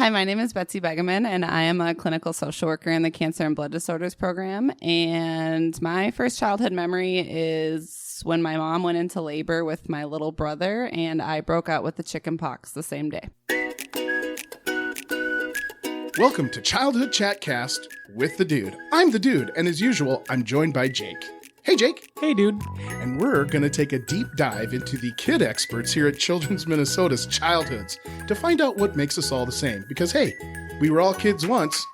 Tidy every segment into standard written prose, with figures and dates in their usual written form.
Hi, my name is Betsy Boegeman, and I am a clinical social worker in the Cancer and Blood Disorders program. And my first childhood memory is when my mom went into labor with my little brother, and I broke out with the chicken pox the same day. Welcome to Childhood Chatcast with the Dude. I'm the Dude, and as usual, I'm joined by Jake. Hey, Jake. Hey, dude. And we're going to take a deep dive into the kid experts here at Children's Minnesota's Childhoods to find out what makes us all the same. Because, hey, we were all kids once.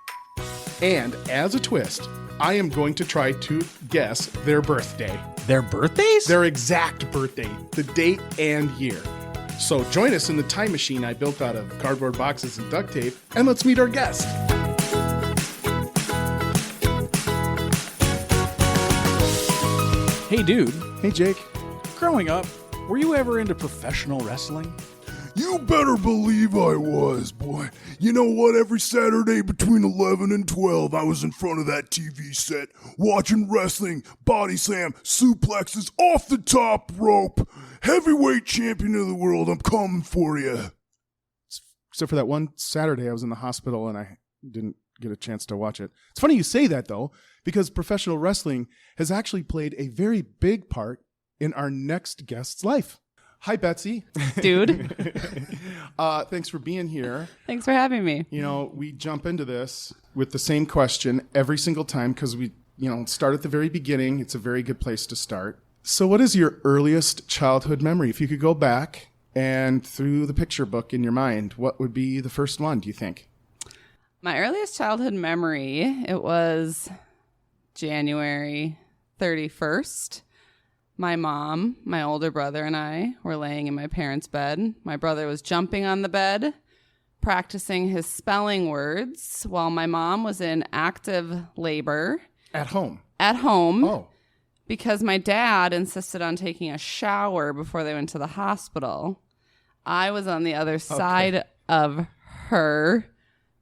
And as a twist, I am going to try to guess their birthday. Their birthdays? Their exact birthday, the date and year. So join us in the time machine I built out of cardboard boxes and duct tape, and let's meet our guest. Hey, dude. Hey, Jake. Growing up, were you ever into professional wrestling? You better believe I was, boy. You know what? Every Saturday between 11 and 12, I was in front of that TV set watching wrestling, body slam, suplexes off the top rope. Heavyweight champion of the world, I'm coming for you. Except for that one Saturday I was in the hospital and I didn't get a chance to watch it. It's funny you say that, though, because professional wrestling has actually played a very big part in our next guest's life. Hi, Betsy. Dude. Thanks for being here. Thanks for having me. You know, we jump into this with the same question every single time because we, start at the very beginning. It's a very good place to start. So what is your earliest childhood memory? If you could go back and through the picture book in your mind, what would be the first one, do you think? My earliest childhood memory, it was January 31st. My mom, my older brother, and I were laying in my parents' bed. My brother was jumping on the bed, practicing his spelling words, while my mom was in active labor. At home? At home. Oh. Because my dad insisted on taking a shower before they went to the hospital. I was on the other side of her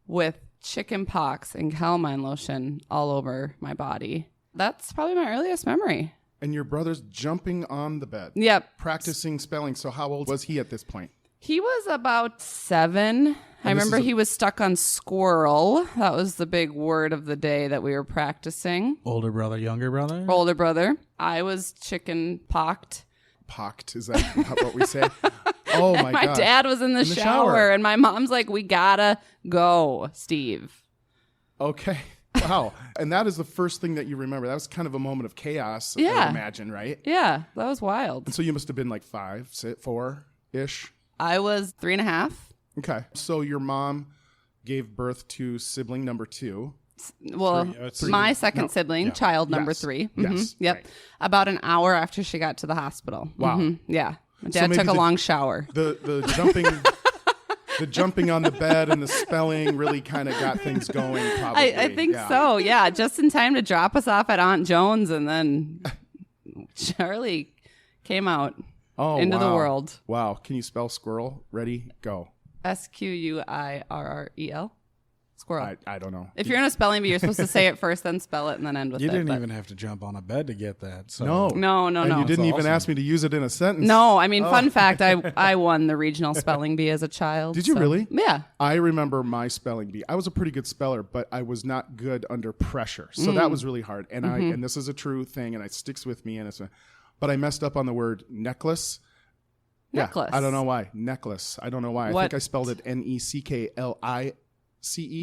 with chicken pox and calamine lotion all over my body. That's probably my earliest memory. And your brother's jumping on the bed. Yep. Practicing spelling. So how old was he at this point? He was about 7. I remember he was stuck on squirrel. That was the big word of the day that we were practicing. Older brother, younger brother? Older brother. I was chicken pocked. Pocked, is that what we say? Oh my God. My dad was in the shower, and my mom's like, we gotta go, Steve. Okay. Wow. And that is the first thing that you remember. That was kind of a moment of chaos, I would imagine, right? Yeah, that was wild. And so you must have been like 5, 4-ish? I was 3.5. Okay. So your mom gave birth to sibling number 2. Well, my second sibling, child number 3. Mm-hmm. Yes. Yep. Right. About an hour after she got to the hospital. Wow. Mm-hmm. Yeah. My dad took a long shower. The jumping... The jumping on the bed and the spelling really kind of got things going, probably. I think so, yeah. Just in time to drop us off at Aunt Jones, and then Charlie came out into the world. Wow. Can you spell squirrel? Ready? Go. Squirrel. Squirrel. I don't know. If you're in a spelling bee, you're supposed to say it first, then spell it, and then end with it. You didn't even have to jump on a bed to get that. So. No. And you didn't even ask me to use it in a sentence. No, I mean, fun fact, I won the regional spelling bee as a child. Did you really? Yeah. I remember my spelling bee. I was a pretty good speller, but I was not good under pressure. So that was really hard. And and this is a true thing, and it sticks with me. But I messed up on the word necklace. Necklace. Yeah, I don't know why. Necklace. I don't know why. What? I think I spelled it Necklice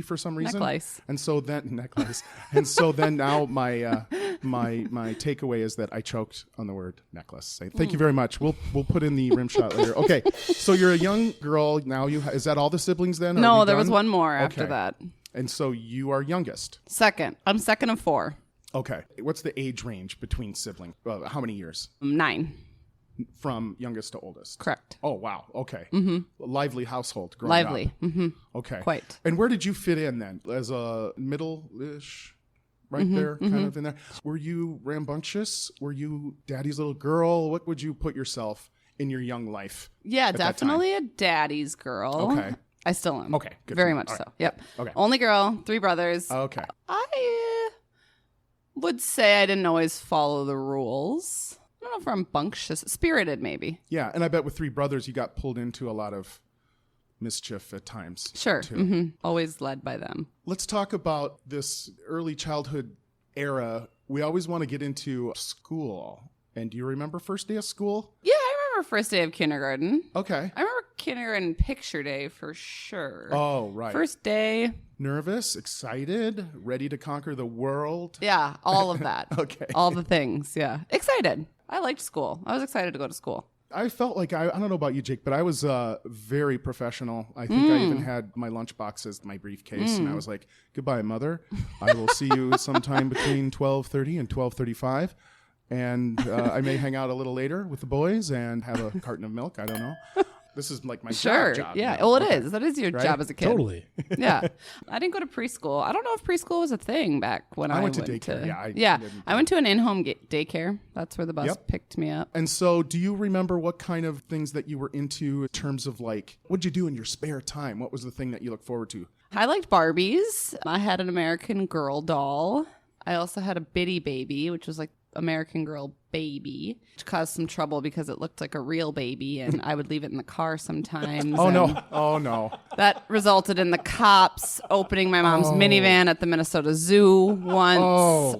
for some reason. Necklace. And so then necklace. And so then now my my takeaway is that I choked on the word necklace. Thank you very much. We'll put in the rim shot later. Okay. So you're a young girl now. Is that all the siblings then? No, there was one more after that. And so you are youngest. Second. I'm second of 4. Okay. What's the age range between siblings? How many years? 9. From youngest to oldest? Correct. Oh, wow. Okay. Mm-hmm. Lively household growing Lively. up. Mm-hmm. Okay. Quite. And where did you fit in then? As a middle-ish, there, kind of in there? Were you rambunctious? Were you daddy's little girl? What would you put yourself in your young life? Yeah, definitely a daddy's girl. Okay. I still am. Okay. Good. Very much All so. right. Yep. Okay. Only girl, 3 brothers. Okay. I would say I didn't always follow the rules. I don't know if rambunctious. Spirited, maybe. Yeah, and I bet with 3 brothers, you got pulled into a lot of mischief at times. Sure. Too. Mm-hmm. Always led by them. Let's talk about this early childhood era. We always want to get into school. And do you remember first day of school? Yeah, I remember first day of kindergarten. Okay. I remember kindergarten picture day for sure. Oh, right. First day. Nervous, excited, ready to conquer the world. Yeah, all of that. Okay. All the things. Yeah. Excited. I liked school. I was excited to go to school. I felt like, I don't know about you, Jake, but I was very professional. I think I even had my lunchbox as my briefcase, and I was like, goodbye, Mother. I will see you sometime between 12:30 and 12:35. And I may hang out a little later with the boys and have a carton of milk. I don't know. This is like my job. Yeah. Now. Well, it is. That is your job as a kid. Totally. Yeah. I didn't go to preschool. I don't know if preschool was a thing back when I went to daycare. I went to an in-home daycare. That's where the bus picked me up. And so do you remember what kind of things that you were into in terms of like, what'd you do in your spare time? What was the thing that you look forward to? I liked Barbies. I had an American Girl doll. I also had a Bitty Baby, which was like American Girl baby, which caused some trouble because it looked like a real baby, and I would leave it in the car sometimes. Oh no. That resulted in the cops opening my mom's minivan at the Minnesota Zoo once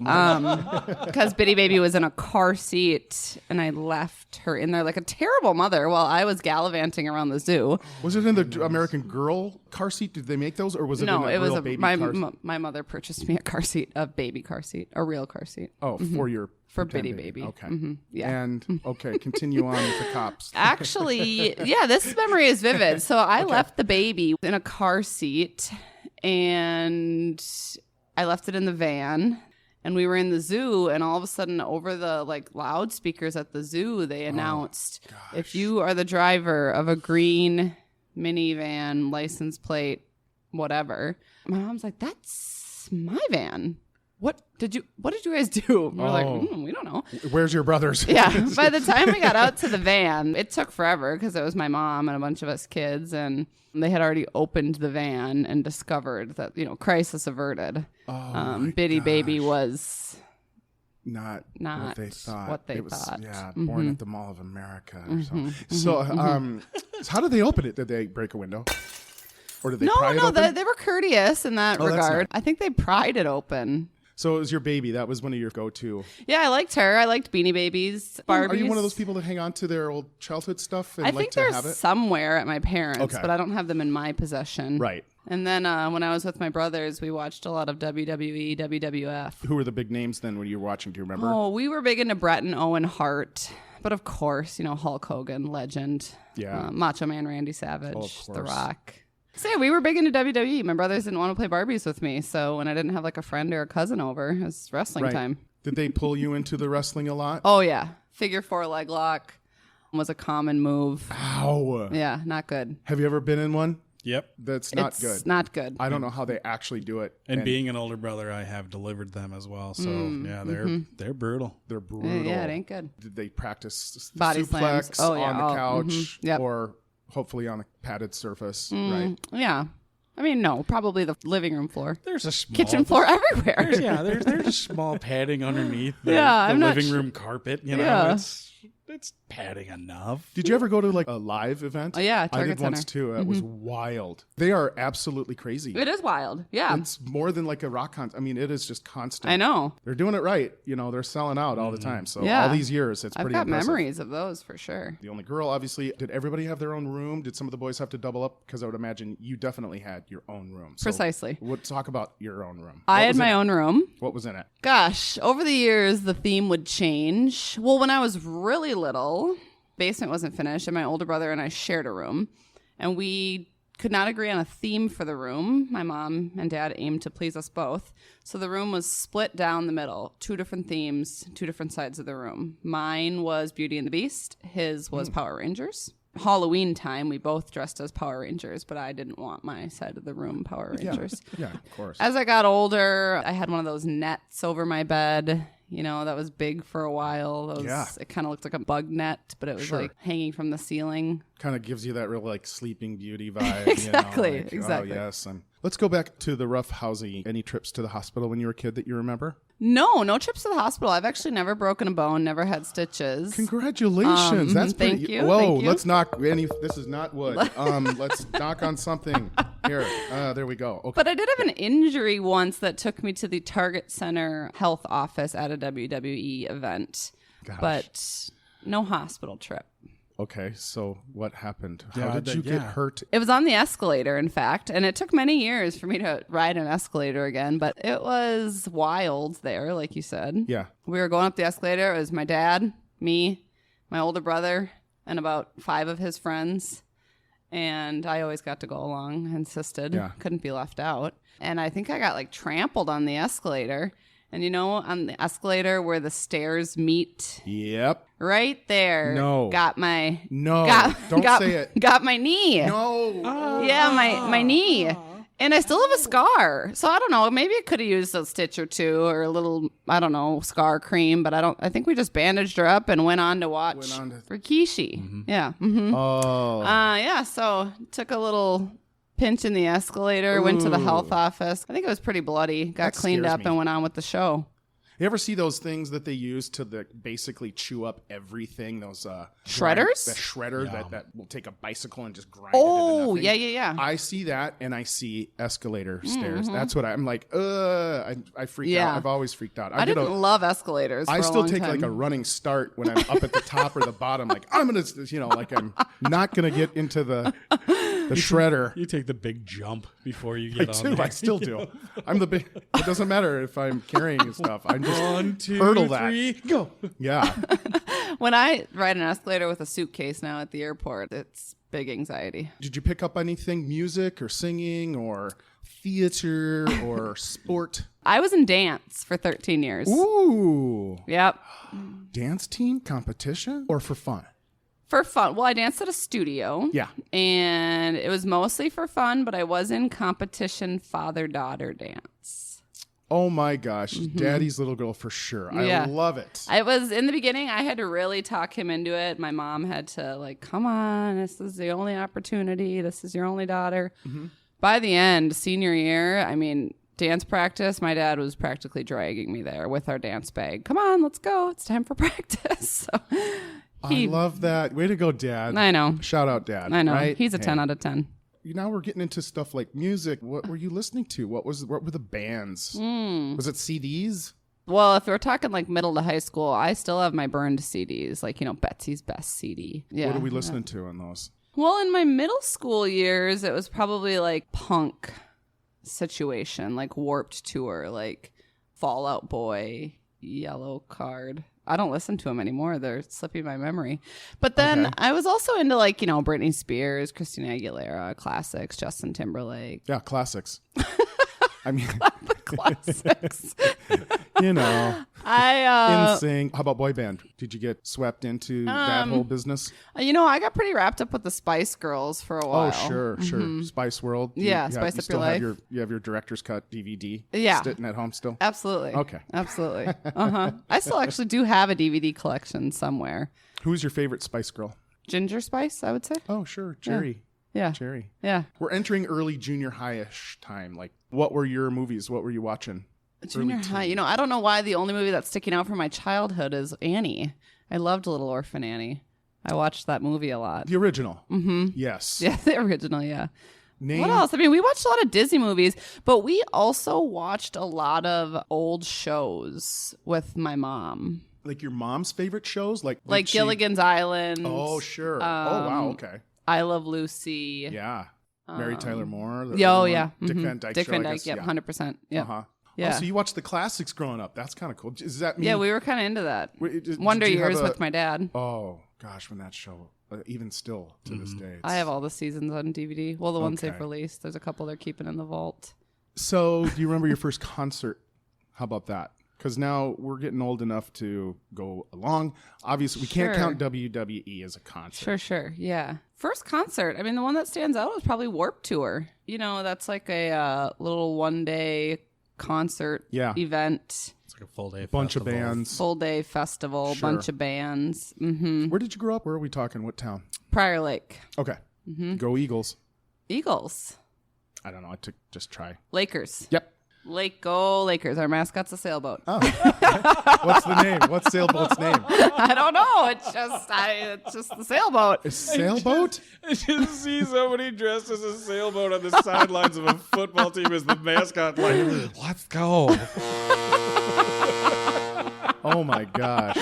because Bitty Baby was in a car seat, and I left her in there like a terrible mother while I was gallivanting around the zoo. Was it in the American Girl car seat? Did they make those, or was it in a real baby car seat? My mother purchased me a car seat, a baby car seat, a real car seat. Oh, for Bitty Baby. Okay. Mm-hmm. Yeah. And continue on with the cops. Actually, yeah, this memory is vivid. So I left the baby in a car seat, and I left it in the van, and we were in the zoo, and all of a sudden over the like loudspeakers at the zoo, they announced, if you are the driver of a green minivan, license plate, whatever. My mom's like, that's my van. What did you guys do? And we're like, we don't know. Where's your brothers? Yeah. By the time we got out to the van, it took forever because it was my mom and a bunch of us kids, and they had already opened the van and discovered that, crisis averted. Bitty Baby was not what they thought. thought. Yeah, born at the Mall of America or something. So how did they open it? Did they break a window? Or did they pry it open? They were courteous in that regard. I think they pried it open. So it was your baby. That was one of your go-to. Yeah, I liked her. I liked Beanie Babies, Barbies. Are you one of those people that hang on to their old childhood stuff and I like think to have there's it? somewhere at my parents, but I don't have them in my possession. Right. And then when I was with my brothers, we watched a lot of WWE, WWF. Who were the big names then when you were watching? Do you remember? Oh, we were big into Bret and Owen Hart. But of course, Hulk Hogan, legend. Yeah. Macho Man Randy Savage, of course. The Rock. So yeah, we were big into WWE. My brothers didn't want to play Barbies with me, so when I didn't have like a friend or a cousin over, it was wrestling time. Did they pull you into the wrestling a lot? Oh yeah, figure 4 leg lock was a common move. Ow. Yeah, not good. Have you ever been in one? Yep. That's not It's good. not good. I don't know how they actually do it. And being an older brother, I have delivered them as well. So yeah, they're brutal. They're brutal. Yeah, it ain't good. Did they practice Body suplex slams. on the couch Yep. or hopefully on a padded surface, right? Yeah. I mean, no, probably the living room floor. There's a small Kitchen floor everywhere. There's a small padding underneath the I'm not living room carpet. Yeah. It's padding enough. Did you ever go to like a live event? Oh, yeah, I Target did once Center. too. It was wild. They are absolutely crazy. It is wild. Yeah. It's more than like a rock concert. I mean, it is just constant. I know. They're doing it right. They're selling out all the time. So Yeah. all these years, it's I've pretty got impressive. memories of those for sure. The only girl, obviously. Did everybody have their own room? Did some of the boys have to double up? Because I would imagine you definitely had your own room. So Precisely. We'll talk about your own room. I What had was in my it? own room. What was in it? Gosh, over the years, the theme would change. Well, when I was really little, basement wasn't finished, and my older brother and I shared a room, and we could not agree on a theme for the room. My mom and dad aimed to please us both. So the room was split down the middle, 2 different themes, 2 different sides of the room. Mine was Beauty and the Beast. His was Power Rangers. Halloween time, we both dressed as Power Rangers, but I didn't want my side of the room Power Rangers. Yeah, of course. As I got older, I had one of those nets over my bed. That was big for a while. It kind of looked like a bug net, but it was like hanging from the ceiling. Kind of gives you that real like Sleeping Beauty vibe. Exactly, like, exactly. Oh, yes. And let's go back to the rough housing. Any trips to the hospital when you were a kid that you remember? No trips to the hospital. I've actually never broken a bone, never had stitches. Congratulations. That's pretty. Thank you. Whoa, Thank you. let's knock any. This is not wood. Let's knock on something. Here. There we go. Okay. But I did have an injury once that took me to the Target Center health office at a WWE event. Gosh. But no hospital trip. Okay, so what happened? Yeah, How did you get hurt? It was on the escalator, in fact, and it took many years for me to ride an escalator again, but it was wild there, like you said. Yeah. We were going up the escalator. It was my dad, me, my older brother, and about 5 of his friends. And I always got to go along, insisted. Yeah. Couldn't be left out. And I think I got like trampled on the escalator. And you know, on the escalator where the stairs meet, Yep. right there. No. Got my Don't say it. Got my knee. No. Yeah, my knee. And I still have a scar. So I don't know. Maybe I could have used a stitch or two or a little, I don't know, scar cream. But I think we just bandaged her up and went on to watch Rikishi. Mm-hmm. Yeah. Mm-hmm. Oh. Yeah. So took a little pinch in the escalator, went to the health office. I think it was pretty bloody. Got cleaned up and went on with the show. You ever see those things that they use to basically chew up everything? Those shredders? The shredder that will take a bicycle and just grind Oh, it into nothing. yeah. I see that, and I see escalator stairs. That's what I'm like. I freaked out. I've always freaked out. I didn't love escalators. I for still a long take time. like a running start when I'm up at the top or the bottom. Like I'm gonna, like I'm not gonna get into the shredder. You take the big jump before you get on there. I still do. I'm the big. It doesn't matter if I'm carrying stuff. I'm just 1, 2, hurdle 3, that. go. Yeah. When I ride an escalator with a suitcase now at the airport, it's big anxiety. Did you pick up anything, music or singing or theater or sport? I was in dance for 13 years. Ooh. Yep. Dance team competition or for fun? For fun. Well, I danced at a studio. Yeah. And it was mostly for fun, but I was in competition father-daughter dance. Oh my gosh. Daddy's little girl for sure. Yeah. I love it. I was in the beginning, I had to really talk him into it. My mom had to like, come on, this is the only opportunity. This is your only daughter. Mm-hmm. By the end, senior year, I mean, dance practice, my dad was practically dragging me there with our dance bag. Come on, let's go. It's time for practice. So I love that. Way to go, Dad. I know. Shout out, Dad. I know. Right? He's a 10 out of 10. Now we're getting into stuff like music. What were you listening to? What were the bands? Was it CDs? Well, if we're talking like middle to high school, I still have my burned CDs, like, Betsy's Best CD. Yeah. What are we listening to in those? Well, in my middle school years, it was probably like punk situation, like Warped Tour, like Fall Out Boy, Yellow Card. I don't listen to them anymore. They're slipping my memory. But then I was also into like, Britney Spears, Christina Aguilera, classics, Justin Timberlake. Yeah, classics. I mean, The classics. NSYNC. How about boy band? Did you get swept into that whole business? I got pretty wrapped up with the Spice Girls for a while. Oh, sure. Spice World. Yeah, Spice Up Your Life. You have your director's cut DVD Yeah. sitting at home still? Absolutely. Okay. Absolutely. I still actually do have a DVD collection somewhere. Who's your favorite Spice Girl? Ginger Spice, I would say. Oh, sure. Jerry. Yeah. Jerry. Yeah. We're entering early junior high-ish time. Like, what were your movies? What were you watching? Junior high. I don't know why the only movie that's sticking out from my childhood is Annie. I loved Little Orphan Annie. I watched that movie a lot. The original. Mm-hmm. Yes. Yeah, the original, yeah. Name. What else? I mean, we watched a lot of Disney movies, but we also watched a lot of old shows with my mom. Like your mom's favorite shows? Like Gilligan's Island. Oh, sure. Oh, wow. Okay. I Love Lucy. Yeah. Mary Tyler Moore. Yeah. Dick Van Dyke Dick show, Van I Dyke, guess. yep, 100%. Yeah. Uh-huh. Yeah. Oh, so you watched the classics growing up. That's kind of cool. Does that mean... Yeah, we were kind of into that. Did Wonder you have Years with my dad. Oh, gosh, when that show... even still to this day. I have all the seasons on DVD. Well, the ones Okay. they've released. There's a couple they're keeping in the vault. So do you remember your first concert? How about that? Because now we're getting old enough to go along. Obviously, we can't Sure. count WWE as a concert. Sure. Yeah. First concert. I mean, the one that stands out was probably Warped Tour. That's like a little one-day concert event. It's like a full day Bunch festival. of bands. Full day festival, Sure. bunch of bands. Mm-hmm. Where did you grow up? Where are we talking? What town? Prior Lake. Okay. Mm-hmm. Go Eagles. Eagles. I don't know. Just try. Lakers. Yep. Lake Go Lakers. Our mascot's a sailboat. Oh. What's the name? What's sailboat's name? I don't know. It's just the sailboat. A sailboat? I just see somebody dressed as a sailboat on the sidelines of a football team as the mascot. Like, let's go. Oh my gosh.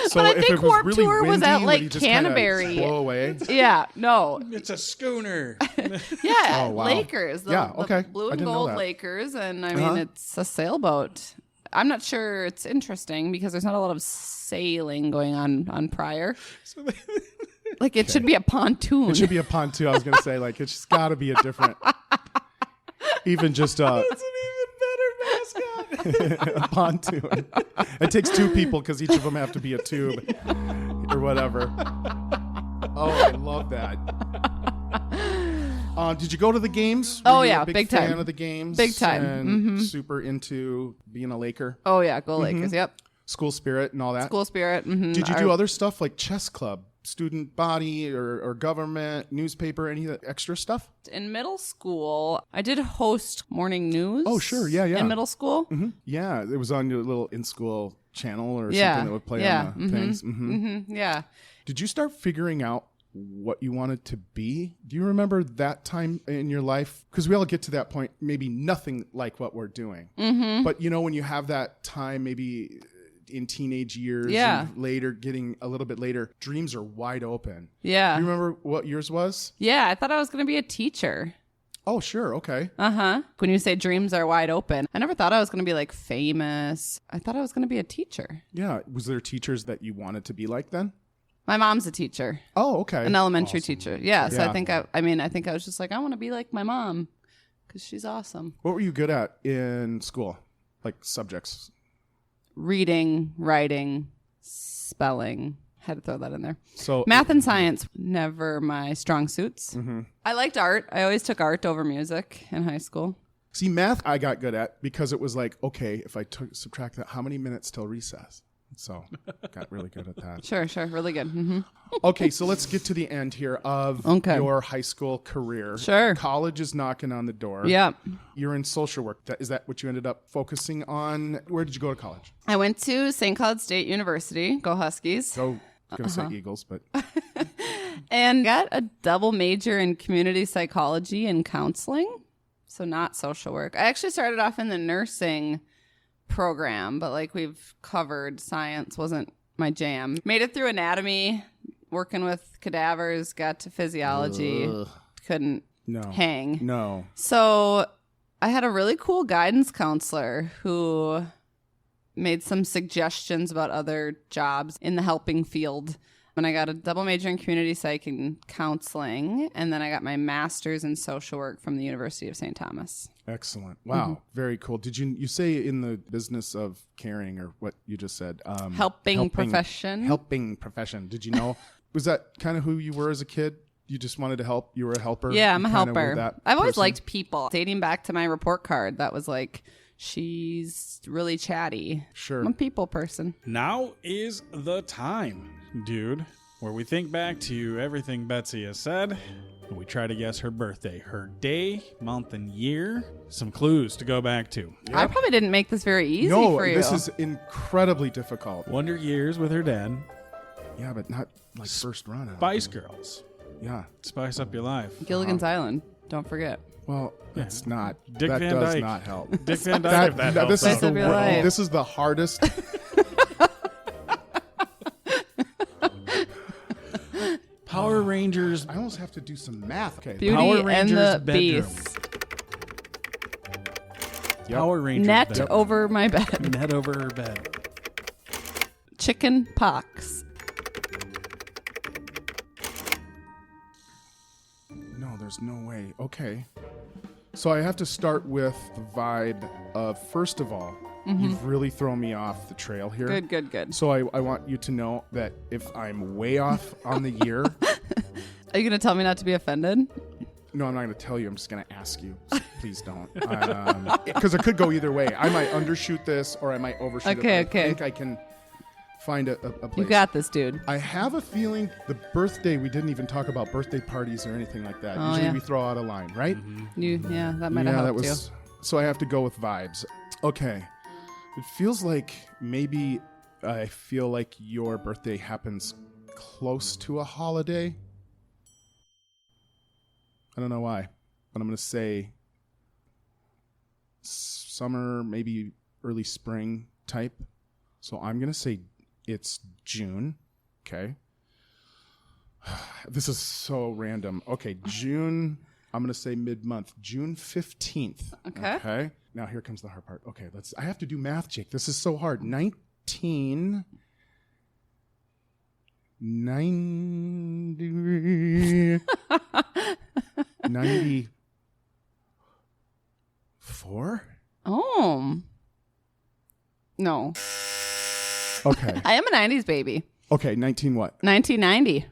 So But I if think it was Warped really Tour was windy, at would Lake he just kinda Canterbury. blow away? Yeah, no. It's a schooner. Yeah, Oh, wow. Lakers. The okay. blue I and didn't know gold that. Lakers. And I mean, it's a sailboat. I'm not sure it's interesting because there's not a lot of sailing going on Pryor. Like, it should be a pontoon. It should be a pontoon. I was going to say, like, it's just got to be a different, even just a pontoon. It takes two people because each of them have to be a tube or whatever. Oh, I love that. Did you go to the games? Oh, Were you yeah, a big big fan time. of the games? Big time. And super into being a Laker? Oh, yeah, go Lakers. Yep. School spirit and all that? School spirit. Mm-hmm. Did you do other stuff like chess club, student body, or government, newspaper, any of the extra stuff? In middle school, I did host morning news. Oh, sure. Yeah, yeah. In middle school. Mm-hmm. Yeah, it was on your little in-school channel or Yeah, something that would play yeah, on the things. Mm-hmm. Mm-hmm. Yeah. Did you start figuring out what you wanted to be? Do you remember that time in your life? Because we all get to that point, maybe nothing like what we're doing. Mm-hmm. But, you know, when you have that time, maybe in teenage years and later, getting a little bit later, dreams are wide open. Yeah. Do you remember what yours was? Yeah, I thought I was going to be a teacher. Oh, sure. Okay. Uh-huh. When you say dreams are wide open, I never thought I was going to be like famous. I thought I was going to be a teacher. Yeah. Was there teachers that you wanted to be like then? My mom's a teacher, Oh, okay. an elementary teacher. Yeah, so Yeah. I think I think I was just like, I want to be like my mom because she's awesome. What were you good at in school? Like subjects? Reading, writing, spelling. Had to throw that in there. So Math and science, never my strong suits. Mm-hmm. I liked art. I always took art over music in high school. See, math I got good at because it was like, okay, if I subtract that, how many minutes till recess? So got really good at that. Sure, really good. Mm-hmm. Okay, so let's get to the end here of your high school career. Sure. College is knocking on the door. Yeah. You're in social work. Is that what you ended up focusing on? Where did you go to college? I went to St. Cloud State University. Go Huskies. Go. I was going to say Eagles, but And got a double major in community psychology and counseling. So not social work. I actually started off in the nursing program, but like we've covered, science wasn't my jam. Made it through anatomy, working with cadavers, got to physiology, couldn't hang. No. So I had a really cool guidance counselor who made some suggestions about other jobs in the helping field. And I got a double major in community psych and counseling, and then I got my master's in social work from the University of St. Thomas. Excellent. Wow. Very cool. Did you say in the business of caring, or what you just said? Helping profession. Helping profession. Did you know? Was that kind of who you were as a kid? You just wanted to help? You were a helper? Yeah, I'm a You kinda were helper. that I've always person? liked people. Dating back to my report card, that was like, she's really chatty. Sure. I'm a people person. Now is the time, dude, where we think back to everything Betsy has said, and we try to guess her birthday, her day, month, and year. Some clues to go back to. I probably didn't make this very easy No, for you. this is incredibly difficult. Wonder Years with her dad. Yeah, but not like first run. Spice Girls. Yeah. Spice up your life. Gilligan's Island. Don't forget. Well, it's not. Dick that Van does Dyke. not help. Dick Van Dyke, if that helps. This is Spice up your life. this is the hardest. Power Rangers. I almost have to do some math. Okay. Beauty Power and Rangers the bedroom. Beast. Yep. Power Rangers. Net bedroom. over my bed. Net over her bed. Chicken pox. No, there's no way. Okay. So I have to start with the vibe of, first of all, you've really thrown me off the trail here. Good. So I want you to know that if I'm way off on the year, Are you going to tell me not to be offended? no, I'm not going to tell you. I'm just going to ask you. So please don't. Because it could go either way. I might undershoot this or I might overshoot Okay, it. But I okay. think I can find a place. You got this, dude. I have a feeling the birthday, we didn't even talk about birthday parties or anything like that. Oh, Usually yeah. we throw out a line, right? Yeah, that might have Yeah, that helped was so I have to go with vibes. Okay. It feels like maybe I feel like your birthday happens close to a holiday. I don't know why, but I'm going to say summer, maybe early spring type. So I'm going to say it's June. Okay. This is so random. Okay, June, I'm going to say mid-month. June 15th. Okay. Now here comes the hard part. Okay, I have to do math, Jake. This is so hard. 1990. 94? Oh. No. Okay. I am a 90s baby. Okay, 19 what? 1990.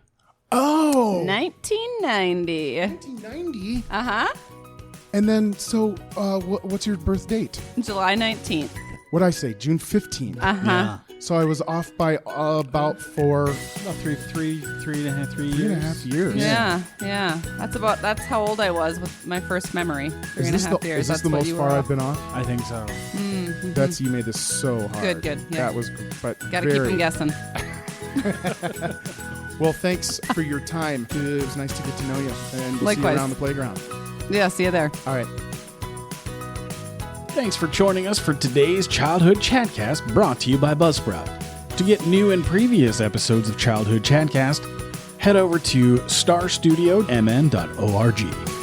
Oh! 1990. 1990? Uh-huh. And then, so, what's your birth date? July 19th. What'd I say? June 15th. Uh-huh. Yeah. So I was off by about About three and a half years. years. Yeah. That's how old I was with my first memory. 3.5 years. Is this That's the what most you far were I've been off? I think so. Betsy, you made this so hard. Good. Yeah. That was, but Gotta keep them guessing. Well, thanks for your time. It was nice to get to know you. And we'll see you Likewise. around the playground. Yeah, see you there. All right. Thanks for joining us for today's Childhood Chatcast, brought to you by Buzzsprout. To get new and previous episodes of Childhood Chatcast, head over to starstudiomn.org.